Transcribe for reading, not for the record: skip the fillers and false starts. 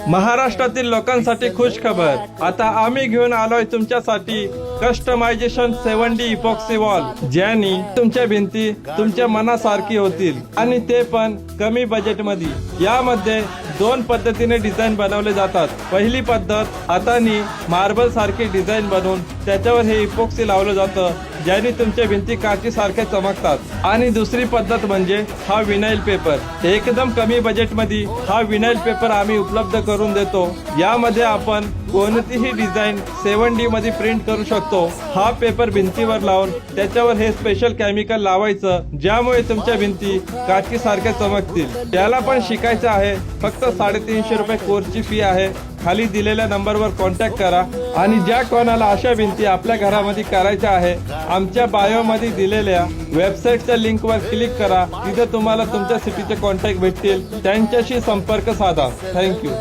महाराष्ट्रातील लोकांसाठी खुश खबर, आता आम्ही घेऊन आलोय तुमच्यासाठी कस्टमायझेशन 7D इपॉक्सी वॉल, ज्यानी तुमच्या भिंती तुमच्या मनासारखी होतील आणि ते पण कमी बजेट मध्ये। यामध्ये दोन पद्धतीने डिझाईन बनवले जातात। पहिली पद्धत, हाताने मार्बल सारखी डिझाईन बनवून त्याच्यावर हे इपॉक्सी लावलं जातं, ज्याने तुमच्या भिंती काची सारख्या चमकतात। आणि दुसरी पद्धत म्हणजे हा विनाईल पेपर। एकदम कमी बजेट मध्ये हा विनाईल पेपर आम्ही उपलब्ध करून देतो। यामध्ये आपण कोणतीही डिझाईन 7D मध्ये प्रिंट करू शकतो। हा पेपर भिंतीवर लावून त्याच्यावर हे स्पेशल केमिकल लावायचं, ज्यामुळे तुमच्या भिंती काची सारख्या चमकतील। त्याला पण शिकायचं आहे, फक्त 350 रुपये कोर्सची फी आहे। खाली दिलेल्या नंबरवर कॉन्टॅक्ट करा आणि ज्या कोणाला अशा भिंती आपल्या घरामध्ये करायच्या आहे, आमच्या बायो मध्ये दिलेल्या वेबसाईटच्या लिंकवर क्लिक करा। तिथे तुम्हाला तुमच्या सिटीचे कॉन्टॅक्ट भेटतील, त्यांच्याशी संपर्क साधा। थँक्यू।